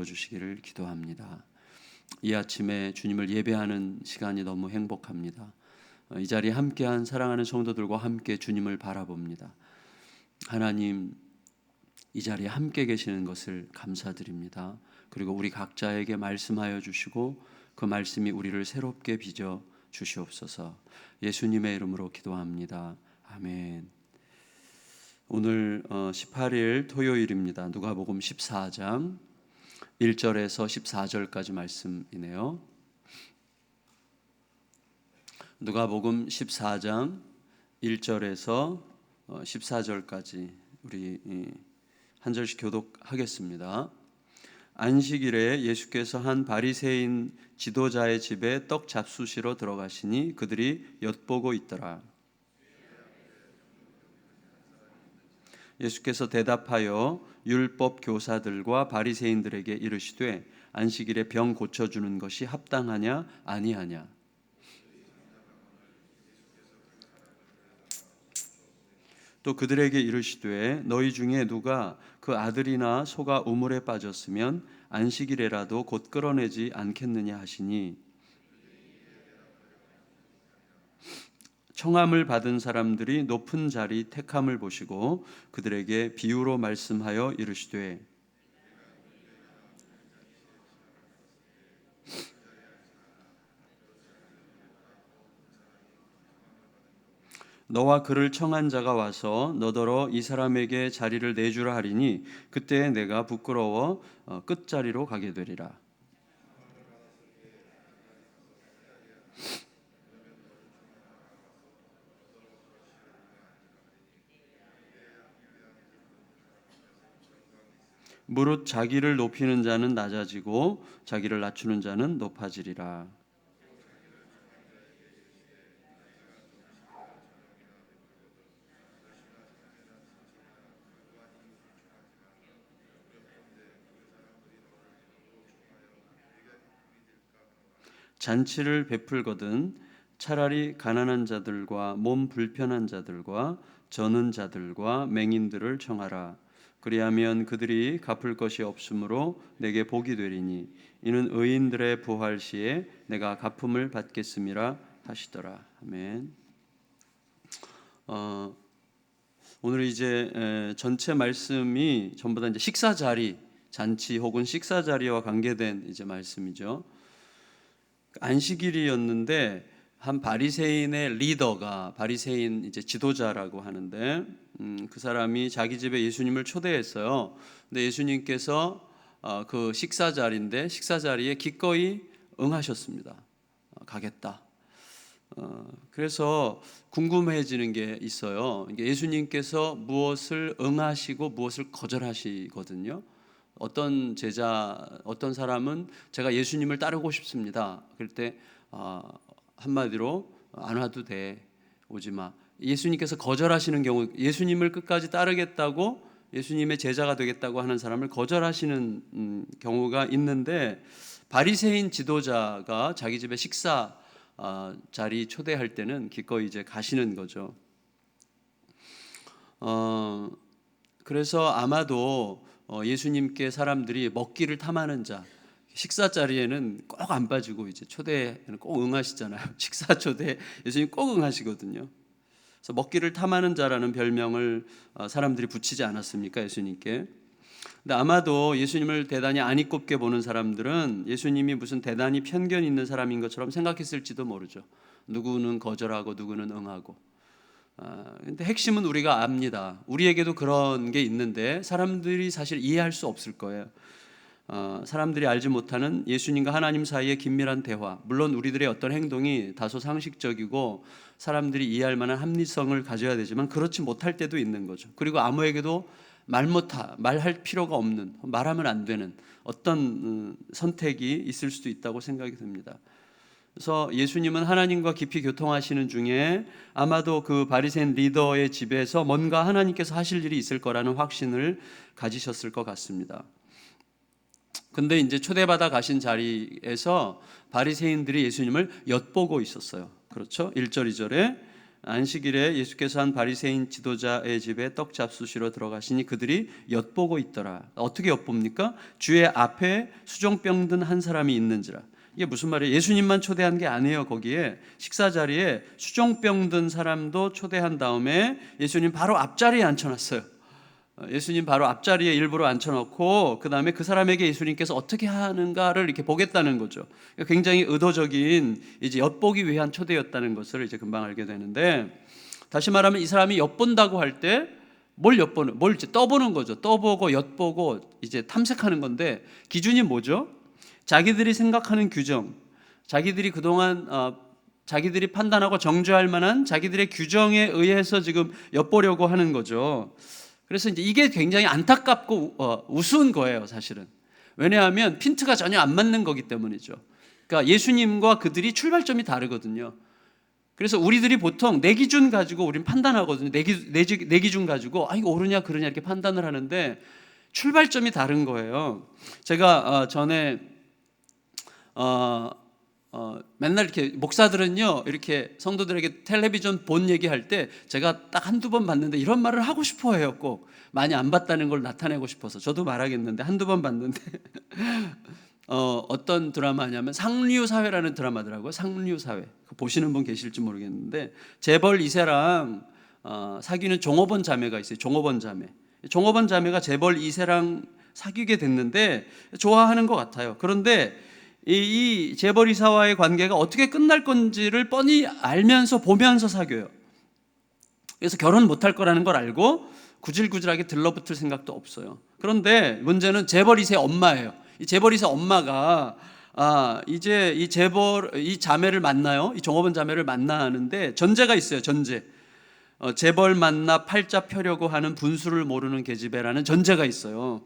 주시기를 기도합니다. 이 아침에 주님을 예배하는 시간이 너무 행복합니다. 이 자리에 함께한 사랑하는 성도들과 함께 주님을 바라봅니다. 하나님, 이 자리에 함께 계시는 것을 감사드립니다. 그리고 우리 각자에게 말씀하여 주시고 그 말씀이 우리를 새롭게 빚어 주시옵소서. 예수님의 이름으로 기도합니다. 아멘. 오늘 18일 토요일입니다. 누가복음 14장 1절에서 14절까지 말씀이네요. 누가복음 14장 1절에서 14절까지 우리 한 절씩 교독하겠습니다. 안식일에 예수께서 한 바리새인 지도자의 집에 떡 잡수시러 들어가시니 그들이 엿보고 있더라. 예수께서 대답하여 율법 교사들과 바리새인들에게 이르시되 안식일에 병 고쳐주는 것이 합당하냐 아니하냐. 또 그들에게 이르시되 너희 중에 누가 그 아들이나 소가 우물에 빠졌으면 안식일에라도 곧 끌어내지 않겠느냐 하시니 청함을 받은 사람들이 높은 자리 택함을 보시고 그들에게 비유로 말씀하여 이르시되 너와 그를 청한 자가 와서 너더러 이 사람에게 자리를 내주라 하리니 그때 내가 부끄러워 끝자리로 가게 되리라. 무릇 자기를 높이는 자는 낮아지고 자기를 낮추는 자는 높아지리라. 잔치를 베풀거든 차라리 가난한 자들과 몸 불편한 자들과 저는 자들과 맹인들을 청하라. 그리하면 그들이 갚을 것이 없으므로 내게 복이 되리니 이는 의인들의 부활 시에 내가 갚음을 받겠음이라 하시더라. 아멘. 오늘 이제 전체 말씀이 전부 다 이제 식사 자리, 잔치 혹은 식사 자리와 관계된 이제 말씀이죠. 안식일이었는데 한 바리새인의 리더가 바리새인 이제 지도자라고 하는데 그 사람이 자기 집에 예수님을 초대했어요. 근데 예수님께서 그 식사 자리인데 식사 자리에 기꺼이 응하셨습니다. 가겠다. 그래서 궁금해지는 게 있어요. 예수님께서 무엇을 응하시고 무엇을 거절하시거든요. 어떤 사람은 제가 예수님을 따르고 싶습니다. 그럴 때 한마디로 안 와도 돼, 오지 마. 예수님께서 거절하시는 경우, 예수님을 끝까지 따르겠다고 예수님의 제자가 되겠다고 하는 사람을 거절하시는 경우가 있는데 바리새인 지도자가 자기 집에 식사 자리 초대할 때는 기꺼이 이제 가시는 거죠. 그래서 아마도 예수님께 사람들이 먹기를 탐하는 자, 식사 자리에는 꼭 안 빠지고 이제 초대에는 꼭 응하시잖아요. 식사 초대 예수님 꼭 응하시거든요. 그래서 먹기를 탐하는 자라는 별명을 사람들이 붙이지 않았습니까, 예수님께? 근데 아마도 예수님을 대단히 안 이꼽게 보는 사람들은 예수님이 무슨 대단히 편견 있는 사람인 것처럼 생각했을지도 모르죠. 누구는 거절하고 누구는 응하고. 근데 핵심은 우리가 압니다. 우리에게도 그런 게 있는데 사람들이 사실 이해할 수 없을 거예요. 사람들이 알지 못하는 예수님과 하나님 사이의 긴밀한 대화. 물론 우리들의 어떤 행동이 다소 상식적이고 사람들이 이해할 만한 합리성을 가져야 되지만 그렇지 못할 때도 있는 거죠. 그리고 아무에게도 말할 필요가 없는, 말하면 안 되는 어떤 선택이 있을 수도 있다고 생각이 듭니다. 그래서 예수님은 하나님과 깊이 교통하시는 중에 아마도 그 바리새인 리더의 집에서 뭔가 하나님께서 하실 일이 있을 거라는 확신을 가지셨을 것 같습니다. 근데 이제 초대받아 가신 자리에서 바리새인들이 예수님을 엿보고 있었어요. 그렇죠? 1절 2절에 안식일에 예수께서 한 바리새인 지도자의 집에 떡 잡수시러 들어가시니 그들이 엿보고 있더라. 어떻게 엿봅니까? 주의 앞에 수종병 든 한 사람이 있는지라. 이게 무슨 말이에요? 예수님만 초대한 게 아니에요. 거기에 식사 자리에 수종병 든 사람도 초대한 다음에 예수님 바로 앞자리에 앉혀놨어요. 예수님 바로 앞자리에 일부러 앉혀놓고 그 다음에 그 사람에게 예수님께서 어떻게 하는가를 이렇게 보겠다는 거죠. 굉장히 의도적인 이제 엿보기 위한 초대였다는 것을 이제 금방 알게 되는데, 다시 말하면 이 사람이 엿본다고 할 때 뭘 이제 떠보는 거죠. 떠보고 엿보고 이제 탐색하는 건데, 기준이 뭐죠? 자기들이 생각하는 규정, 자기들이 그동안 자기들이 판단하고 정죄할 만한 자기들의 규정에 의해서 지금 엿보려고 하는 거죠. 그래서 이제 이게 굉장히 안타깝고 우스운 거예요, 사실은. 왜냐하면 핀트가 전혀 안 맞는 거기 때문이죠. 그러니까 예수님과 그들이 출발점이 다르거든요. 그래서 우리들이 보통 내 기준 가지고 우린 판단하거든요. 내 기준 가지고 이거 옳으냐 그러냐 이렇게 판단을 하는데 출발점이 다른 거예요. 제가 전에 맨날 이렇게 목사들은요, 이렇게 성도들에게 텔레비전 본 얘기할 때 제가 딱 한두 번 봤는데 이런 말을 하고 싶어 해요. 꼭 많이 안 봤다는 걸 나타내고 싶어서. 저도 말하겠는데 한두 번 봤는데 어떤 드라마냐면 상류사회라는 드라마더라고요. 상류사회. 보시는 분 계실지 모르겠는데, 재벌 2세랑 사귀는 종업원 자매가 있어요. 종업원 자매가 재벌 2세랑 사귀게 됐는데 좋아하는 것 같아요. 그런데 이 재벌 이사와의 관계가 어떻게 끝날 건지를 뻔히 알면서 보면서 사귀어요. 그래서 결혼 못할 거라는 걸 알고 구질구질하게 들러붙을 생각도 없어요. 그런데 문제는 재벌 2세 엄마예요. 이 재벌 2세 엄마가 이제 이 자매를 만나요. 이 종업원 자매를 만나는데 전제가 있어요. 전제. 재벌 만나 팔자 펴려고 하는 분수를 모르는 계집애라는 전제가 있어요.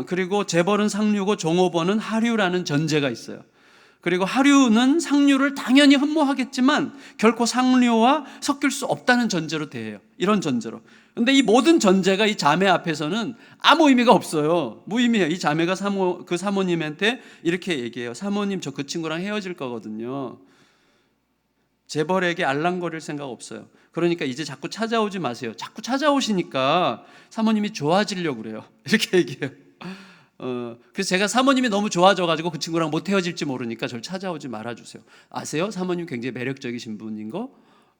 그리고 재벌은 상류고 종업원은 하류라는 전제가 있어요. 그리고 하류는 상류를 당연히 흠모하겠지만 결코 상류와 섞일 수 없다는 전제로 대해요. 이런 전제로. 근데 이 모든 전제가 이 자매 앞에서는 아무 의미가 없어요. 무의미해요. 이 자매가 그 사모님한테 이렇게 얘기해요. 사모님, 저 그 친구랑 헤어질 거거든요. 재벌에게 알랑거릴 생각 없어요. 그러니까 이제 자꾸 찾아오지 마세요. 자꾸 찾아오시니까 사모님이 좋아지려고 그래요. 이렇게 얘기해요. 그래서 제가 사모님이 너무 좋아져가지고 그 친구랑 못 헤어질지 모르니까 저를 찾아오지 말아주세요. 아세요? 사모님 굉장히 매력적이신 분인 거?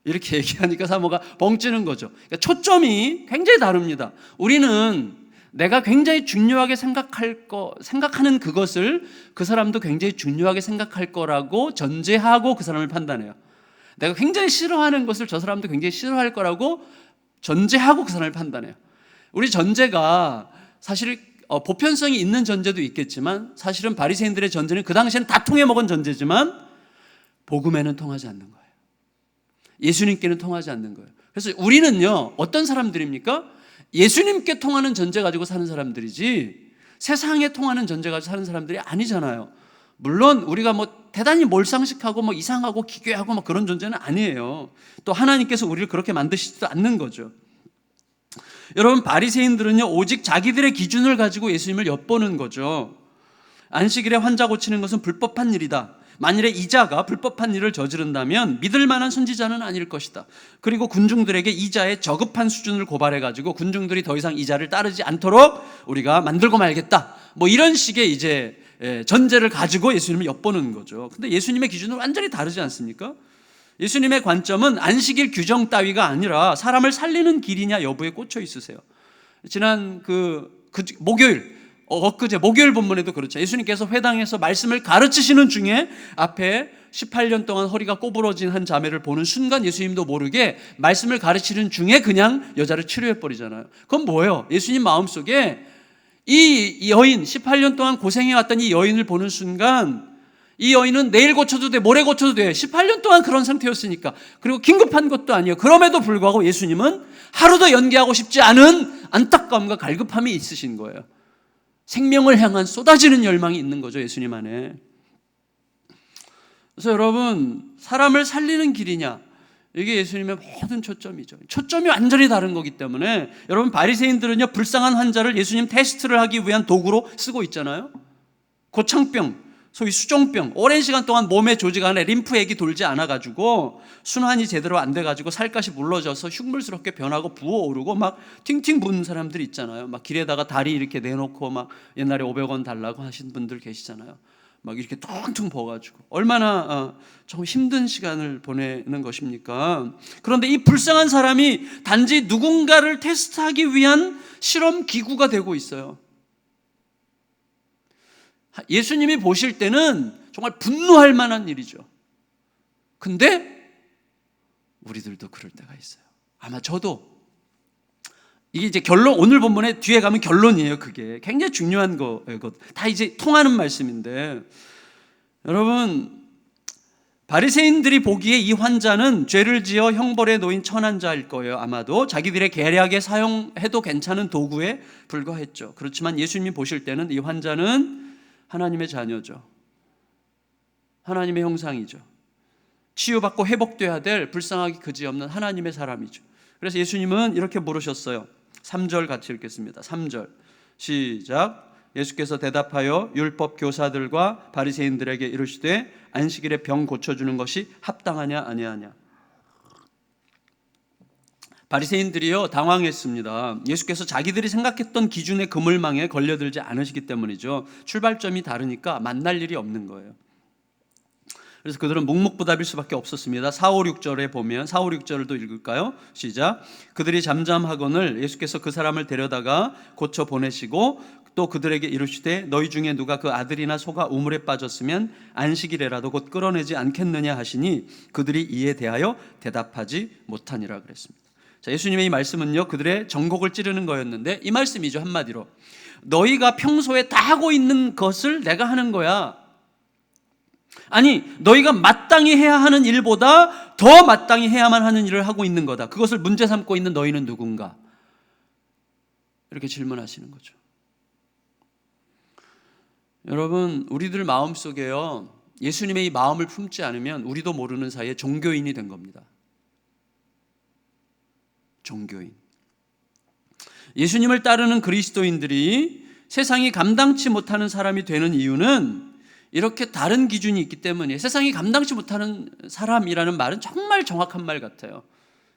이렇게 얘기하니까 사모가 벙찌는 거죠. 그러니까 초점이 굉장히 다릅니다. 우리는 내가 굉장히 중요하게 생각하는 그것을 그 사람도 굉장히 중요하게 생각할 거라고 전제하고 그 사람을 판단해요. 내가 굉장히 싫어하는 것을 저 사람도 굉장히 싫어할 거라고 전제하고 그 사람을 판단해요. 우리 전제가 사실 보편성이 있는 전제도 있겠지만 사실은 바리새인들의 전제는 그 당시에는 다 통해 먹은 전제지만 복음에는 통하지 않는 거예요. 예수님께는 통하지 않는 거예요. 그래서 우리는요, 어떤 사람들입니까? 예수님께 통하는 전제 가지고 사는 사람들이지 세상에 통하는 전제 가지고 사는 사람들이 아니잖아요. 물론 우리가 대단히 몰상식하고 이상하고 기괴하고 그런 존재는 아니에요. 또 하나님께서 우리를 그렇게 만드시지도 않는 거죠. 여러분, 바리새인들은요, 오직 자기들의 기준을 가지고 예수님을 엿보는 거죠. 안식일에 환자 고치는 것은 불법한 일이다. 만일에 이자가 불법한 일을 저지른다면 믿을 만한 선지자는 아닐 것이다. 그리고 군중들에게 이자의 저급한 수준을 고발해가지고 군중들이 더 이상 이자를 따르지 않도록 우리가 만들고 말겠다. 이런 식의 이제 전제를 가지고 예수님을 엿보는 거죠. 근데 예수님의 기준은 완전히 다르지 않습니까? 예수님의 관점은 안식일 규정 따위가 아니라 사람을 살리는 길이냐 여부에 꽂혀 있으세요. 지난 엊그제 목요일 본문에도 그렇죠. 예수님께서 회당에서 말씀을 가르치시는 중에 앞에 18년 동안 허리가 꼬부러진 한 자매를 보는 순간 예수님도 모르게 말씀을 가르치는 중에 그냥 여자를 치료해 버리잖아요. 그건 뭐예요? 예수님 마음속에 이 여인, 18년 동안 고생해왔던 이 여인을 보는 순간 이 여인은 내일 고쳐도 돼, 모레 고쳐도 돼. 18년 동안 그런 상태였으니까. 그리고 긴급한 것도 아니에요. 그럼에도 불구하고 예수님은 하루도 연기하고 싶지 않은 안타까움과 갈급함이 있으신 거예요. 생명을 향한 쏟아지는 열망이 있는 거죠, 예수님 안에. 그래서 여러분, 사람을 살리는 길이냐, 이게 예수님의 모든 초점이죠. 초점이 완전히 다른 거기 때문에 여러분, 바리새인들은요, 불쌍한 환자를 예수님 테스트를 하기 위한 도구로 쓰고 있잖아요. 고창병, 소위 수종병, 오랜 시간 동안 몸의 조직 안에 림프액이 돌지 않아가지고 순환이 제대로 안 돼가지고 살갗이 물러져서 흉물스럽게 변하고 부어오르고 막 팅팅 부는 사람들이 있잖아요. 막 길에다가 다리 이렇게 내놓고 막 옛날에 500원 달라고 하신 분들 계시잖아요. 막 이렇게 퉁퉁 부어가지고 얼마나 좀 힘든 시간을 보내는 것입니까? 그런데 이 불쌍한 사람이 단지 누군가를 테스트하기 위한 실험 기구가 되고 있어요. 예수님이 보실 때는 정말 분노할 만한 일이죠. 근데 우리들도 그럴 때가 있어요. 아마 저도 이게 이제 결론, 오늘 본문에 뒤에 가면 결론이에요. 그게 굉장히 중요한 거예요. 다 이제 통하는 말씀인데, 여러분, 바리새인들이 보기에 이 환자는 죄를 지어 형벌에 놓인 천한 자일 거예요. 아마도 자기들의 계략에 사용해도 괜찮은 도구에 불과했죠. 그렇지만 예수님이 보실 때는 이 환자는 하나님의 자녀죠. 하나님의 형상이죠. 치유받고 회복돼야 될 불쌍하기 그지없는 하나님의 사람이죠. 그래서 예수님은 이렇게 물으셨어요. 3절 같이 읽겠습니다. 3절 시작. 예수께서 대답하여 율법 교사들과 바리새인들에게 이르시되 안식일에 병 고쳐주는 것이 합당하냐 아니하냐. 바리새인들이요 당황했습니다. 예수께서 자기들이 생각했던 기준의 그물망에 걸려들지 않으시기 때문이죠. 출발점이 다르니까 만날 일이 없는 거예요. 그래서 그들은 묵묵부답일 수밖에 없었습니다. 4, 5, 6절에 보면 4, 5, 6절도 읽을까요? 시작. 그들이 잠잠하거늘 예수께서 그 사람을 데려다가 고쳐 보내시고 또 그들에게 이르시되 너희 중에 누가 그 아들이나 소가 우물에 빠졌으면 안식일에라도 곧 끌어내지 않겠느냐 하시니 그들이 이에 대하여 대답하지 못하니라 그랬습니다. 자, 예수님의 이 말씀은요 그들의 정곡을 찌르는 거였는데 이 말씀이죠. 한마디로 너희가 평소에 다 하고 있는 것을 내가 하는 거야. 아니 너희가 마땅히 해야 하는 일보다 더 마땅히 해야만 하는 일을 하고 있는 거다. 그것을 문제 삼고 있는 너희는 누군가? 이렇게 질문하시는 거죠. 여러분 우리들 마음속에요 예수님의 이 마음을 품지 않으면 우리도 모르는 사이에 종교인이 된 겁니다. 종교인. 예수님을 따르는 그리스도인들이 세상이 감당치 못하는 사람이 되는 이유는 이렇게 다른 기준이 있기 때문이에요. 세상이 감당치 못하는 사람이라는 말은 정말 정확한 말 같아요.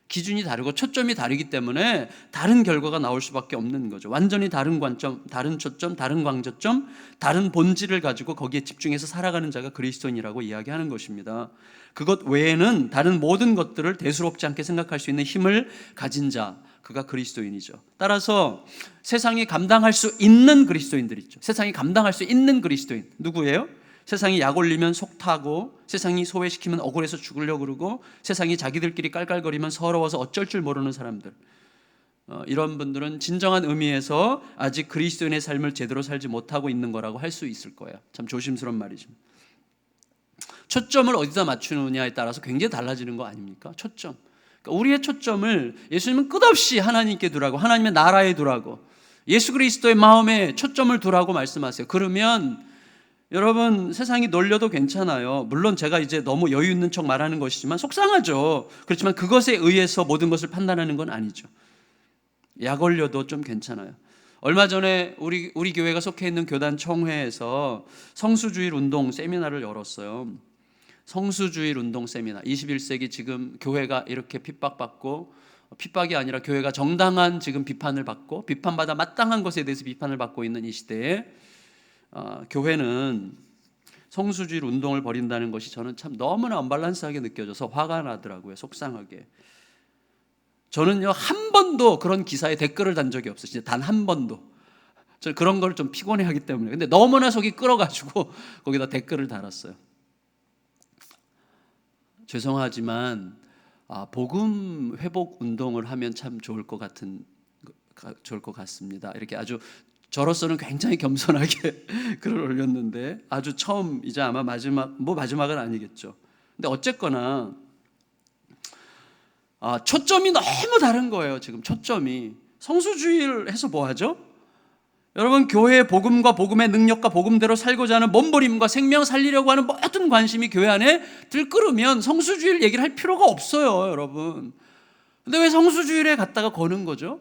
기준이 다르고 초점이 다르기 때문에 다른 결과가 나올 수밖에 없는 거죠. 완전히 다른 관점, 다른 초점, 다른 강조점, 다른 본질을 가지고 거기에 집중해서 살아가는 자가 그리스도인이라고 이야기하는 것입니다. 그것 외에는 다른 모든 것들을 대수롭지 않게 생각할 수 있는 힘을 가진 자, 그가 그리스도인이죠. 따라서 세상이 감당할 수 있는 그리스도인들이 있죠. 세상이 감당할 수 있는 그리스도인 누구예요? 세상이 약 올리면 속 타고 세상이 소외시키면 억울해서 죽으려고 그러고 세상이 자기들끼리 깔깔거리면 서러워서 어쩔 줄 모르는 사람들, 이런 분들은 진정한 의미에서 아직 그리스도인의 삶을 제대로 살지 못하고 있는 거라고 할 수 있을 거예요. 참 조심스러운 말이죠. 초점을 어디다 맞추느냐에 따라서 굉장히 달라지는 거 아닙니까? 초점. 그러니까 우리의 초점을 예수님은 끝없이 하나님께 두라고, 하나님의 나라에 두라고, 예수 그리스도의 마음에 초점을 두라고 말씀하세요. 그러면 여러분 세상이 놀려도 괜찮아요. 물론 제가 이제 너무 여유 있는 척 말하는 것이지만 속상하죠. 그렇지만 그것에 의해서 모든 것을 판단하는 건 아니죠. 약 올려도 좀 괜찮아요. 얼마 전에 우리 교회가 속해 있는 교단 총회에서 성수주일 운동 세미나를 열었어요. 성수주일 운동 세미나. 21세기 지금 교회가 이렇게 핍박받고, 핍박이 아니라 교회가 정당한 지금 비판을 받고 비판받아 마땅한 것에 대해서 비판을 받고 있는 이 시대에 교회는 성수주일 운동을 벌인다는 것이 저는 참 너무나 언밸런스하게 느껴져서 화가 나더라고요. 속상하게. 저는요 한 번도 그런 기사에 댓글을 단 적이 없어요. 진짜 단 한 번도. 저는 그런 걸 좀 피곤해하기 때문에. 근데 너무나 속이 끓어가지고 거기다 댓글을 달았어요. 죄송하지만 복음 회복 운동을 하면 참 좋을 것 같습니다. 이렇게 아주 저로서는 굉장히 겸손하게 글을 올렸는데 아주 처음이자 아마 마지막은 아니겠죠. 근데 어쨌거나 초점이 너무 다른 거예요. 지금 초점이 성수주의를 해서 뭐 하죠? 여러분 교회의 복음과 복음의 능력과 복음대로 살고자 하는 몸부림과 생명 살리려고 하는 모든 관심이 교회 안에 들끓으면 성수주의를 얘기를 할 필요가 없어요, 여러분. 근데 왜 성수주의에 갖다가 거는 거죠?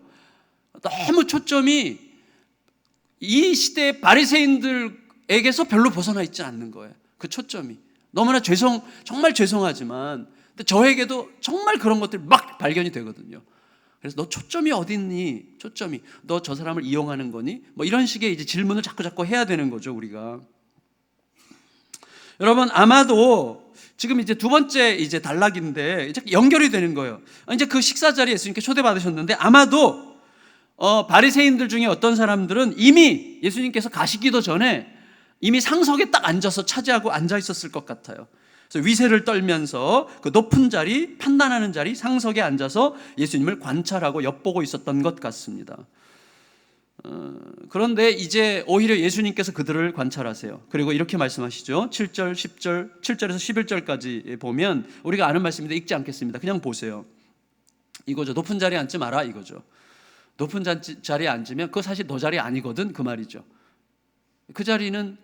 너무 초점이 이 시대의 바리새인들 에게서 별로 벗어나 있지 않는 거예요. 그 초점이. 너무나 정말 죄송하지만 근데 저에게도 정말 그런 것들이 막 발견이 되거든요. 그래서 너 초점이 어디 있니? 초점이. 너 저 사람을 이용하는 거니? 뭐 이런 식의 이제 질문을 자꾸 해야 되는 거죠, 우리가. 여러분, 아마도 지금 이제 두 번째 이제 단락인데 이제 연결이 되는 거예요. 이제 그 식사 자리에 예수님께 초대받으셨는데 아마도 바리새인들 중에 어떤 사람들은 이미 예수님께서 가시기도 전에 이미 상석에 딱 앉아서 차지하고 앉아 있었을 것 같아요. 그래서 위세를 떨면서 그 높은 자리, 판단하는 자리, 상석에 앉아서 예수님을 관찰하고 엿보고 있었던 것 같습니다. 그런데 이제 오히려 예수님께서 그들을 관찰하세요. 그리고 이렇게 말씀하시죠. 7절, 10절, 7절에서 11절까지 보면 우리가 아는 말씀인데 읽지 않겠습니다. 그냥 보세요. 이거죠. 높은 자리에 앉지 마라 이거죠. 높은 자리에 앉으면 그거 사실 너 자리 아니거든 그 말이죠. 그 자리는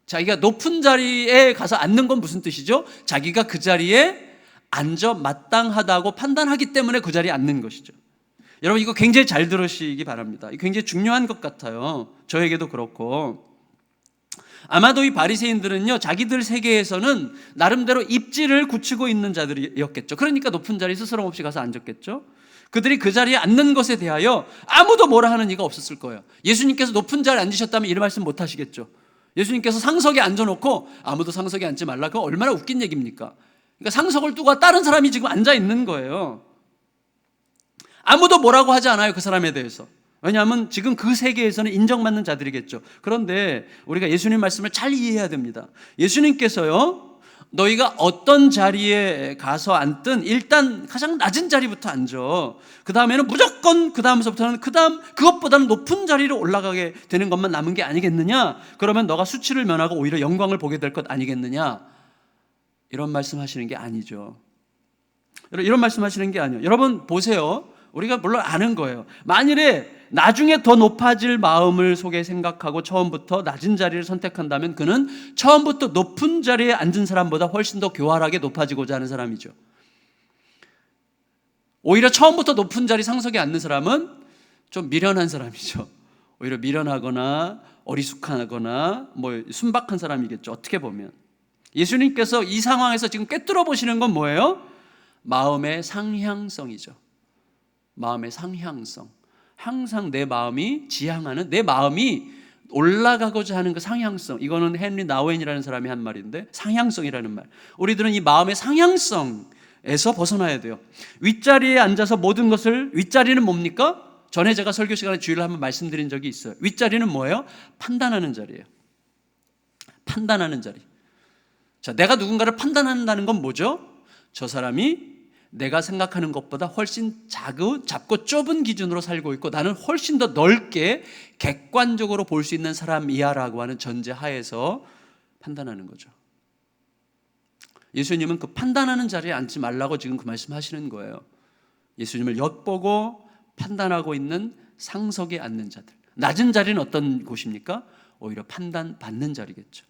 자기가 높은 자리에 가서 앉는 건 무슨 뜻이죠? 자기가 그 자리에 앉아 마땅하다고 판단하기 때문에 그 자리에 앉는 것이죠. 여러분 이거 굉장히 잘 들으시기 바랍니다. 굉장히 중요한 것 같아요. 저에게도 그렇고 아마도 이 바리새인들은요 자기들 세계에서는 나름대로 입지를 굳히고 있는 자들이었겠죠. 그러니까 높은 자리에 스스럼 없이 가서 앉았겠죠. 그들이 그 자리에 앉는 것에 대하여 아무도 뭐라 하는 이가 없었을 거예요. 예수님께서 높은 자리에 앉으셨다면 이런 말씀 못 하시겠죠. 예수님께서 상석에 앉아놓고 아무도 상석에 앉지 말라. 그거 얼마나 웃긴 얘기입니까? 그러니까 상석을 두고 다른 사람이 지금 앉아 있는 거예요. 아무도 뭐라고 하지 않아요. 그 사람에 대해서. 왜냐하면 지금 그 세계에서는 인정받는 자들이겠죠. 그런데 우리가 예수님 말씀을 잘 이해해야 됩니다. 예수님께서요 너희가 어떤 자리에 가서 앉든 일단 가장 낮은 자리부터 앉아. 그 다음에는 무조건 그 다음서부터는 그것보다는 높은 자리로 올라가게 되는 것만 남은 게 아니겠느냐. 그러면 너가 수치를 면하고 오히려 영광을 보게 될 것 아니겠느냐. 이런 말씀하시는 게 아니죠. 이런 말씀하시는 게 아니에요. 여러분 보세요. 우리가 물론 아는 거예요. 만일에 나중에 더 높아질 마음을 속에 생각하고 처음부터 낮은 자리를 선택한다면 그는 처음부터 높은 자리에 앉은 사람보다 훨씬 더 교활하게 높아지고자 하는 사람이죠. 오히려 처음부터 높은 자리 상석에 앉는 사람은 좀 미련한 사람이죠. 오히려 미련하거나 어리숙하거나 뭐 순박한 사람이겠죠. 어떻게 보면 예수님께서 이 상황에서 지금 꿰뚫어 보시는 건 뭐예요? 마음의 상향성이죠. 마음의 상향성. 항상 내 마음이 지향하는, 내 마음이 올라가고자 하는 그 상향성. 이거는 헨리 나우엔이라는 사람이 한 말인데 상향성이라는 말. 우리들은 이 마음의 상향성에서 벗어나야 돼요. 윗자리에 앉아서 모든 것을, 윗자리는 뭡니까? 전에 제가 설교 시간에 주일을 한번 말씀드린 적이 있어요. 윗자리는 뭐예요? 판단하는 자리예요. 판단하는 자리. 자, 내가 누군가를 판단한다는 건 뭐죠? 저 사람이 내가 생각하는 것보다 훨씬 작고 좁은 기준으로 살고 있고 나는 훨씬 더 넓게 객관적으로 볼 수 있는 사람이야 라고 하는 전제 하에서 판단하는 거죠. 예수님은 그 판단하는 자리에 앉지 말라고 지금 그 말씀하시는 거예요. 예수님을 엿보고 판단하고 있는 상석에 앉는 자들. 낮은 자리는 어떤 곳입니까? 오히려 판단받는 자리겠죠.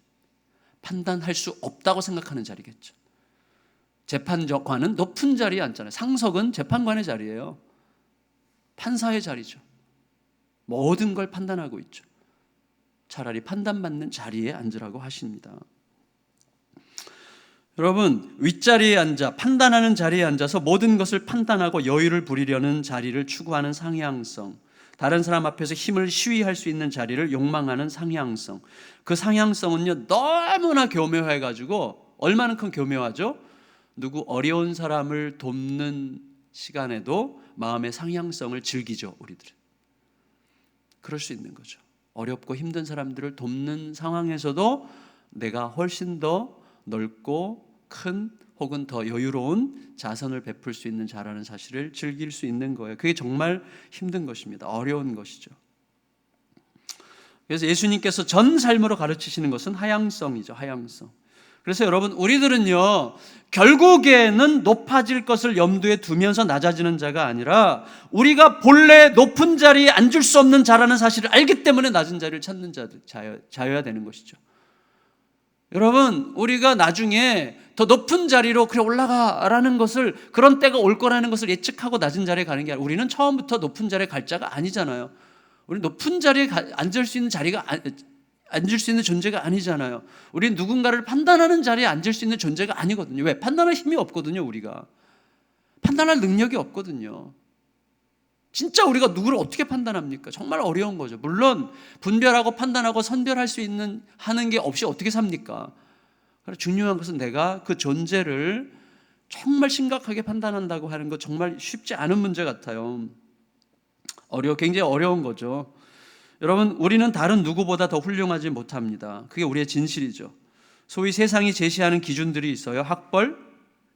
판단할 수 없다고 생각하는 자리겠죠. 재판관은 높은 자리에 앉잖아요. 상석은 재판관의 자리예요. 판사의 자리죠. 모든 걸 판단하고 있죠. 차라리 판단받는 자리에 앉으라고 하십니다. 여러분, 윗자리에 앉아 판단하는 자리에 앉아서 모든 것을 판단하고 여유를 부리려는 자리를 추구하는 상향성, 다른 사람 앞에서 힘을 시위할 수 있는 자리를 욕망하는 상향성. 그 상향성은요 너무나 교묘해가지고 얼마만큼 교묘하죠? 누구 어려운 사람을 돕는 시간에도 마음의 상향성을 즐기죠. 우리들은 그럴 수 있는 거죠. 어렵고 힘든 사람들을 돕는 상황에서도 내가 훨씬 더 넓고 큰 혹은 더 여유로운 자선을 베풀 수 있는 자라는 사실을 즐길 수 있는 거예요. 그게 정말 힘든 것입니다. 어려운 것이죠. 그래서 예수님께서 전 삶으로 가르치시는 것은 하향성이죠. 하향성. 그래서 여러분 우리들은요 결국에는 높아질 것을 염두에 두면서 낮아지는 자가 아니라 우리가 본래 높은 자리에 앉을 수 없는 자라는 사실을 알기 때문에 낮은 자리를 찾는 자여야 되는 것이죠. 여러분 우리가 나중에 더 높은 자리로 그래 올라가라는 것을 그런 때가 올 거라는 것을 예측하고 낮은 자리에 가는 게 아니라 우리는 처음부터 높은 자리에 갈 자가 아니잖아요. 우리 높은 자리에 앉을 수 있는 자리가 앉을 수 있는 존재가 아니잖아요. 우리는 누군가를 판단하는 자리에 앉을 수 있는 존재가 아니거든요. 왜? 판단할 힘이 없거든요. 우리가 판단할 능력이 없거든요. 진짜 우리가 누구를 어떻게 판단합니까? 정말 어려운 거죠. 물론 분별하고 판단하고 선별할 수 있는 하는 게 없이 어떻게 삽니까? 중요한 것은 내가 그 존재를 정말 심각하게 판단한다고 하는 거 정말 쉽지 않은 문제 같아요. 굉장히 어려운 거죠. 여러분, 우리는 다른 누구보다 더 훌륭하지 못합니다. 그게 우리의 진실이죠. 소위 세상이 제시하는 기준들이 있어요. 학벌,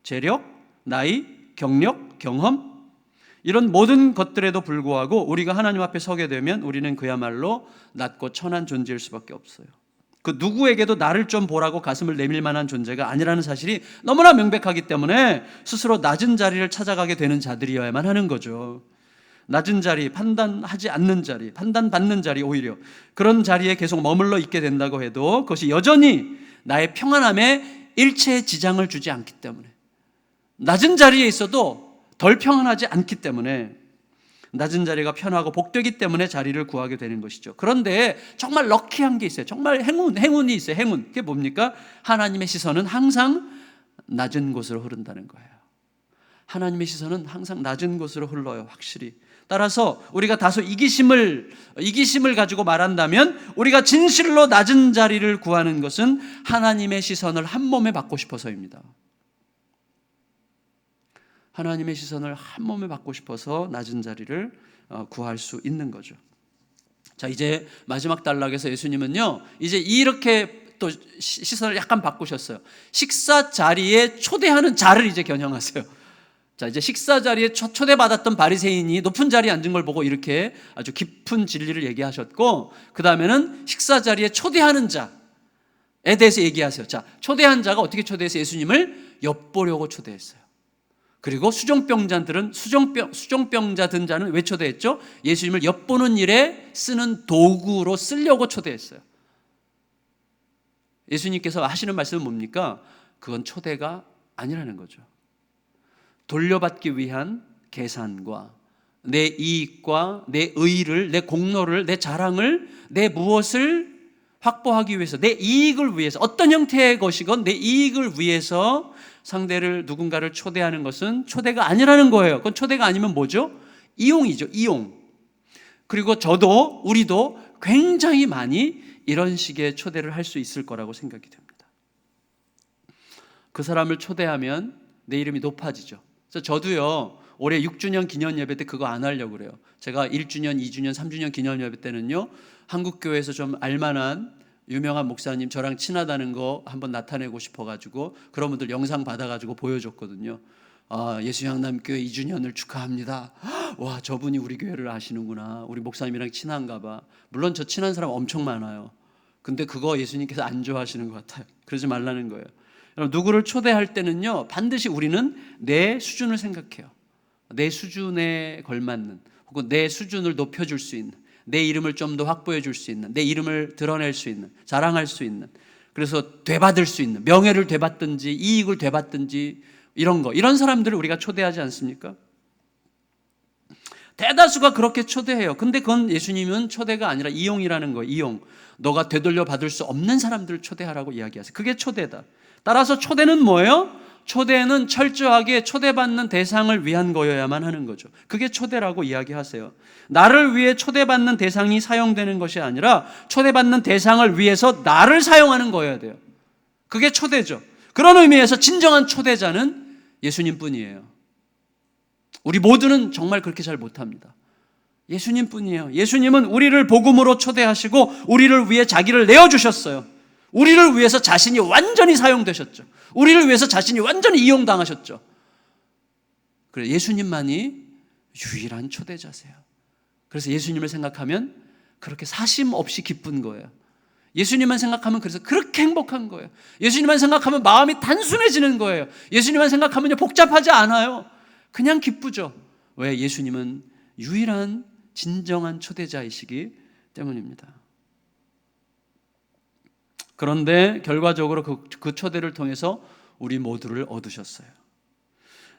재력, 나이, 경력, 경험, 이런 모든 것들에도 불구하고 우리가 하나님 앞에 서게 되면 우리는 그야말로 낮고 천한 존재일 수밖에 없어요. 그 누구에게도 나를 좀 보라고 가슴을 내밀 만한 존재가 아니라는 사실이 너무나 명백하기 때문에 스스로 낮은 자리를 찾아가게 되는 자들이어야만 하는 거죠. 낮은 자리, 판단하지 않는 자리, 판단받는 자리, 오히려 그런 자리에 계속 머물러 있게 된다고 해도 그것이 여전히 나의 평안함에 일체의 지장을 주지 않기 때문에, 낮은 자리에 있어도 덜 평안하지 않기 때문에, 낮은 자리가 편하고 복되기 때문에 자리를 구하게 되는 것이죠. 그런데 정말 럭키한 게 있어요. 정말 행운이 있어요. 행운. 그게 뭡니까? 하나님의 시선은 항상 낮은 곳으로 흐른다는 거예요. 하나님의 시선은 항상 낮은 곳으로 흘러요. 확실히. 따라서 우리가 다소 이기심을 가지고 말한다면, 우리가 진실로 낮은 자리를 구하는 것은 하나님의 시선을 한 몸에 받고 싶어서입니다. 하나님의 시선을 한 몸에 받고 싶어서 낮은 자리를 구할 수 있는 거죠. 자, 이제 마지막 단락에서 예수님은요, 이제 이렇게 또 시선을 약간 바꾸셨어요. 식사 자리에 초대하는 자를 이제 겨냥하세요. 자, 이제 식사 자리에 초대받았던 바리새인이 높은 자리에 앉은 걸 보고 이렇게 아주 깊은 진리를 얘기하셨고, 그 다음에는 식사 자리에 초대하는 자에 대해서 얘기하세요. 자, 초대한 자가 어떻게 초대해서 예수님을 엿보려고 초대했어요. 그리고 수종병자 든 자는 왜 초대했죠? 예수님을 엿보는 일에 쓰는 도구로 쓰려고 초대했어요. 예수님께서 하시는 말씀은 뭡니까? 그건 초대가 아니라는 거죠. 돌려받기 위한 계산과 내 이익과 내 의의를, 내 공로를, 내 자랑을, 내 무엇을 확보하기 위해서, 내 이익을 위해서, 어떤 형태의 것이건 내 이익을 위해서 누군가를 초대하는 것은 초대가 아니라는 거예요. 그건 초대가 아니면 뭐죠? 이용이죠. 이용. 그리고 우리도 굉장히 많이 이런 식의 초대를 할 수 있을 거라고 생각이 됩니다. 그 사람을 초대하면 내 이름이 높아지죠. 그래서 저도요, 올해 6주년 기념 예배 때 그거 안 하려고 그래요. 제가 1주년, 2주년, 3주년 기념 예배 때는요, 한국교회에서 좀 알만한 유명한 목사님, 저랑 친하다는 거 한번 나타내고 싶어가지고 그런 분들 영상 받아가지고 보여줬거든요. 예수양남교회 2주년을 축하합니다. 와, 저분이 우리 교회를 아시는구나. 우리 목사님이랑 친한가 봐. 물론 저 친한 사람 엄청 많아요. 근데 그거 예수님께서 안 좋아하시는 것 같아요. 그러지 말라는 거예요. 여러분, 누구를 초대할 때는요, 반드시 우리는 내 수준을 생각해요. 내 수준에 걸맞는, 혹은 내 수준을 높여줄 수 있는, 내 이름을 좀 더 확보해 줄 수 있는, 내 이름을 드러낼 수 있는, 자랑할 수 있는, 그래서 되받을 수 있는, 명예를 되받든지 이익을 되받든지 이런 사람들을 우리가 초대하지 않습니까? 대다수가 그렇게 초대해요. 근데 그건 예수님은 초대가 아니라 이용이라는 거예요. 이용. 너가 되돌려 받을 수 없는 사람들을 초대하라고 이야기하세요. 그게 초대다. 따라서 초대는 뭐예요? 초대는 철저하게 초대받는 대상을 위한 거여야만 하는 거죠. 그게 초대라고 이야기하세요. 나를 위해 초대받는 대상이 사용되는 것이 아니라 초대받는 대상을 위해서 나를 사용하는 거여야 돼요. 그게 초대죠. 그런 의미에서 진정한 초대자는 예수님뿐이에요. 우리 모두는 정말 그렇게 잘 못합니다. 예수님뿐이에요. 예수님은 우리를 복음으로 초대하시고 우리를 위해 자기를 내어주셨어요. 우리를 위해서 자신이 완전히 사용되셨죠. 우리를 위해서 자신이 완전히 이용당하셨죠. 그래서 예수님만이 유일한 초대자세요. 그래서 예수님을 생각하면 그렇게 사심 없이 기쁜 거예요. 예수님만 생각하면 그래서 그렇게 행복한 거예요. 예수님만 생각하면 마음이 단순해지는 거예요. 예수님만 생각하면 복잡하지 않아요. 그냥 기쁘죠. 왜? 예수님은 유일한 진정한 초대자이시기 때문입니다. 그런데 결과적으로 그 초대를 통해서 우리 모두를 얻으셨어요.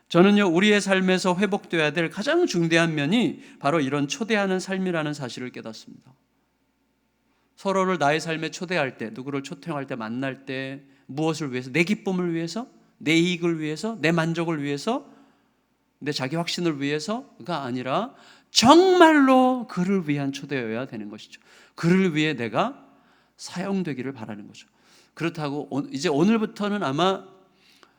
저는요, 우리의 삶에서 회복되어야 될 가장 중대한 면이 바로 이런 초대하는 삶이라는 사실을 깨닫습니다. 서로를 나의 삶에 초대할 때, 누구를 초청할 때, 만날 때 무엇을 위해서? 내 기쁨을 위해서? 내 이익을 위해서? 내 만족을 위해서? 내 자기 확신을 위해서가 아니라 정말로 그를 위한 초대여야 되는 것이죠. 그를 위해 내가 사용되기를 바라는 거죠. 그렇다고 이제 오늘부터는 아마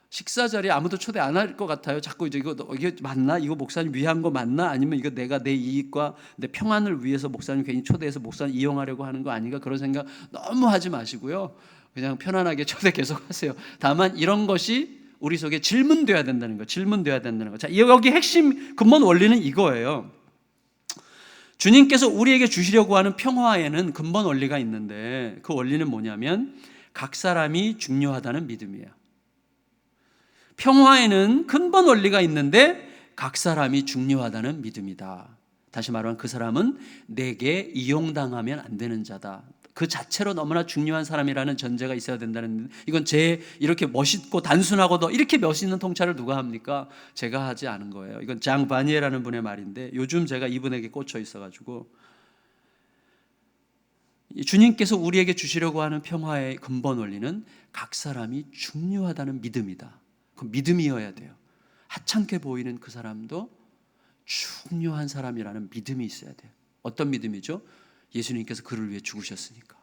식사 자리에 아무도 초대 안 할 것 같아요. 자꾸 이제 이게 맞나? 이거 목사님 위한 거 맞나? 아니면 이거 내가 내 이익과 내 평안을 위해서 목사님 괜히 초대해서 목사님 이용하려고 하는 거 아닌가? 그런 생각 너무 하지 마시고요. 그냥 편안하게 초대 계속 하세요. 다만 이런 것이 우리 속에 질문돼야 된다는 거. 질문돼야 된다는 거. 자, 여기 핵심 근본 원리는 이거예요. 주님께서 우리에게 주시려고 하는 평화에는 근본 원리가 있는데 그 원리는 뭐냐면 각 사람이 중요하다는 믿음이에요. 평화에는 근본 원리가 있는데 각 사람이 중요하다는 믿음이다. 다시 말하면 그 사람은 내게 이용당하면 안 되는 자다. 그 자체로 너무나 중요한 사람이라는 전제가 있어야 된다는, 이건 제 이렇게 멋있고 단순하고도 이렇게 멋있는 통찰을 누가 합니까? 제가 하지 않은 거예요. 이건 장 바니에라는 분의 말인데 요즘 제가 이분에게 꽂혀 있어가지고, 주님께서 우리에게 주시려고 하는 평화의 근본 원리는 각 사람이 중요하다는 믿음이다. 그 믿음이어야 돼요. 하찮게 보이는 그 사람도 중요한 사람이라는 믿음이 있어야 돼요. 어떤 믿음이죠? 예수님께서 그를 위해 죽으셨으니까.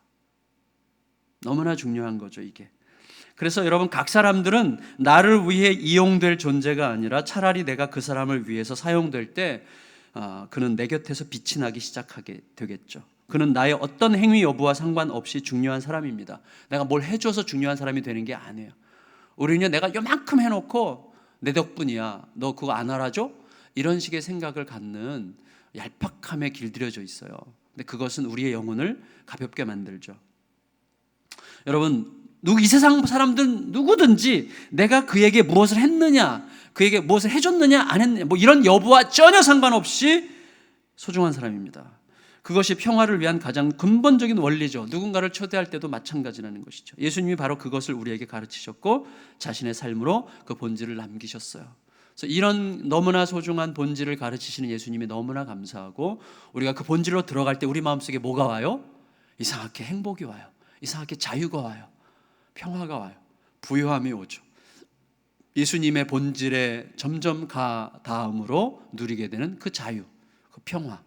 너무나 중요한 거죠, 이게. 그래서 여러분, 각 사람들은 나를 위해 이용될 존재가 아니라 차라리 내가 그 사람을 위해서 사용될 때 그는 내 곁에서 빛이 나기 시작하게 되겠죠. 그는 나의 어떤 행위 여부와 상관없이 중요한 사람입니다. 내가 뭘 해줘서 중요한 사람이 되는 게 아니에요. 우리는 내가 요만큼 해놓고 내 덕분이야, 너 그거 안 알아줘? 이런 식의 생각을 갖는 얄팍함에 길들여져 있어요. 근데 그것은 우리의 영혼을 가볍게 만들죠. 여러분, 이 세상 사람들 누구든지 내가 그에게 무엇을 했느냐, 그에게 무엇을 해줬느냐 안 했느냐, 뭐 이런 여부와 전혀 상관없이 소중한 사람입니다. 그것이 평화를 위한 가장 근본적인 원리죠. 누군가를 초대할 때도 마찬가지라는 것이죠. 예수님이 바로 그것을 우리에게 가르치셨고 자신의 삶으로 그 본질을 남기셨어요. 그래서 이런 너무나 소중한 본질을 가르치시는 예수님이 너무나 감사하고, 우리가 그 본질로 들어갈 때 우리 마음속에 뭐가 와요? 이상하게 행복이 와요. 이상하게 자유가 와요. 평화가 와요. 부요함이 오죠. 예수님의 본질에 점점 가 닿음으로 누리게 되는 그 자유, 그 평화,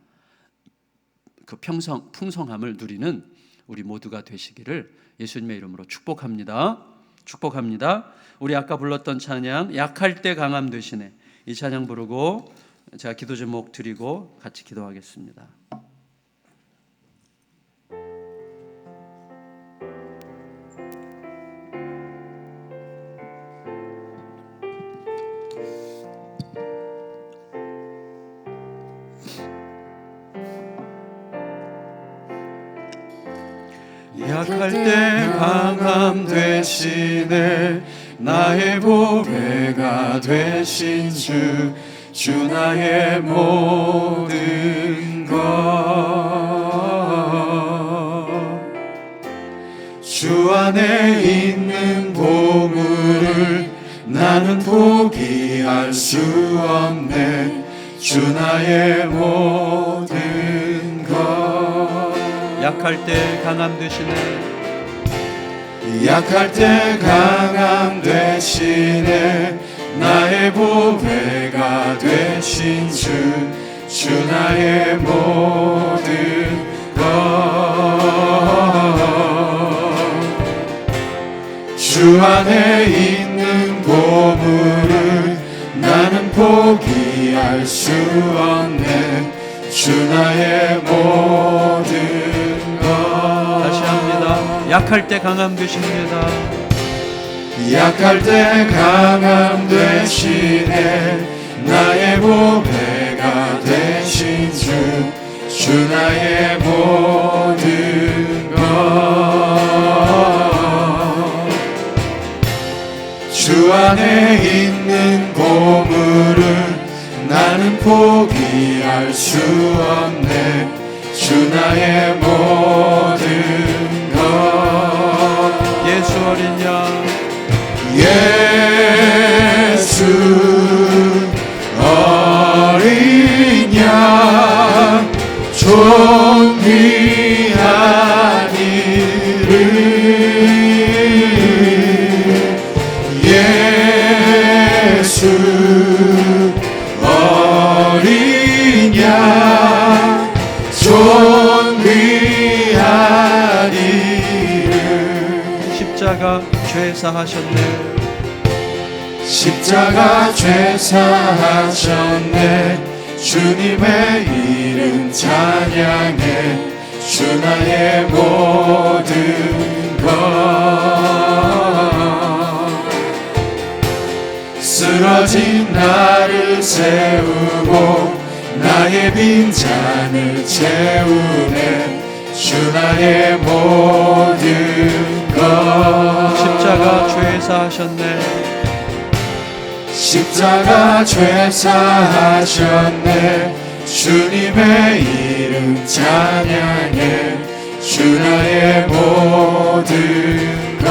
그 풍성함을 누리는 우리 모두가 되시기를 예수님의 이름으로 축복합니다. 축복합니다. 우리 아까 불렀던 찬양, 약할 때 강함 되시네, 이 찬양 부르고 제가 기도 제목 드리고 같이 기도하겠습니다. 약할 때 강함 되시네, 나의 보배가 되신 주 나의 모든 것. 주 안에 있는 보물을 나는 포기할 수 없네, 주 나의 모든 것. 약할 때 강함 되시네, 약할 때 강함 되시네, 나의 보배가 되신 주 나의 모든 것. 주 안에 있는 보물을 나는 포기할 수 없네, 주 나의 모든 것. 다시 합니다. 약할 때 강함 되십니다. 약할 때 강함 되시네, 나의 보배가 되신 주 나의 모든 것. 주 안에 있는 보물을 나는 포기할 수 없네, 주 나의 모든 것. 예수 어린 양, 예수 어린 양, 존귀하니 죄사하셨네. 십자가 죄사하셨네. 주님의 이름 찬양해. 주 나의 모든 것. 쓰러진 나를 세우고 나의 빈잔을 채우네. 주 나의 모든 것. 십자가 죄사하셨네. 십자가 죄사하셨네. 주님의 이름 찬양해. 주 나의 모든 것.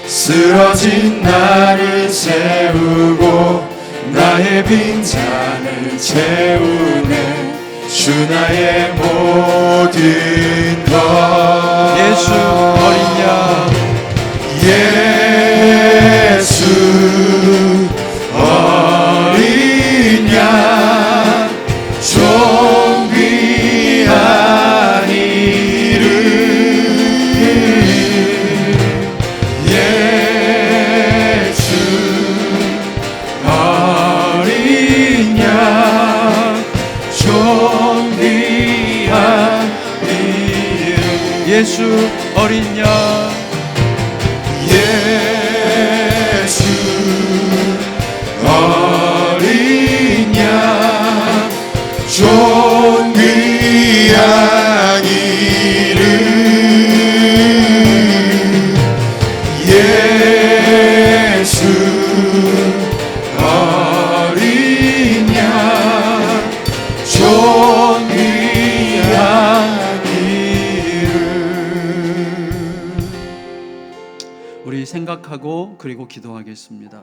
쓰러진 나를 세우고 나의 빈잔을 채우네. 주 나의 모든 것. 예수 어린 양, 예수 어린 양, 존귀한 이름. 예수 어린 양, 존귀한 이름. 예수 어린 양, 예수 어린 양, 존귀한 이름. 예수 어린 양, 존귀한 이름. 우리 생각하고 그리고 기도하겠습니다.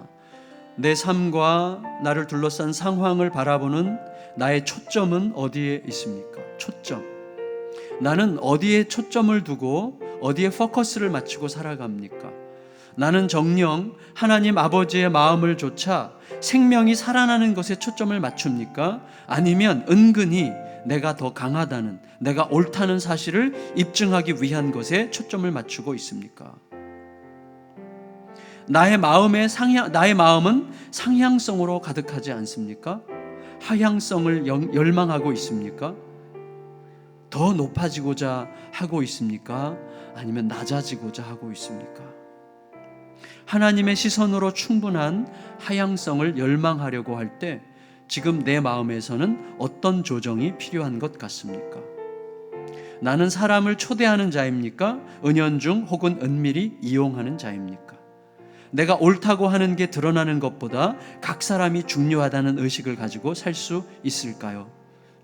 내 삶과 나를 둘러싼 상황을 바라보는 나의 초점은 어디에 있습니까? 초점. 나는 어디에 초점을 두고 어디에 포커스를 맞추고 살아갑니까? 나는 정녕 하나님 아버지의 마음을 조차 생명이 살아나는 것에 초점을 맞춥니까? 아니면 은근히 내가 더 강하다는, 내가 옳다는 사실을 입증하기 위한 것에 초점을 맞추고 있습니까? 나의 마음은 상향성으로 가득하지 않습니까? 하향성을 열망하고 있습니까? 더 높아지고자 하고 있습니까? 아니면 낮아지고자 하고 있습니까? 하나님의 시선으로 충분한 하향성을 열망하려고 할 때 지금 내 마음에서는 어떤 조정이 필요한 것 같습니까? 나는 사람을 초대하는 자입니까? 은연중 혹은 은밀히 이용하는 자입니까? 내가 옳다고 하는 게 드러나는 것보다 각 사람이 중요하다는 의식을 가지고 살 수 있을까요?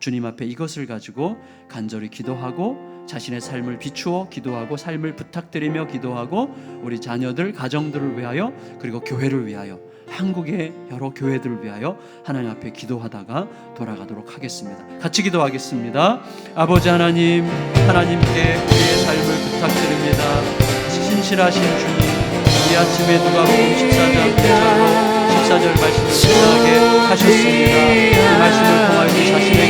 주님 앞에 이것을 가지고 간절히 기도하고 자신의 삶을 비추어 기도하고 삶을 부탁드리며 기도하고 우리 자녀들, 가정들을 위하여 그리고 교회를 위하여 한국의 여러 교회들을 위하여 하나님 앞에 기도하다가 돌아가도록 하겠습니다. 같이 기도하겠습니다. 아버지 하나님, 하나님께 우리의 삶을 부탁드립니다. 신실하신 주님, 이 아침에 누가복음 14장 14절 말씀을 전하게 하셨습니다. 그 말씀을 통하여 자신의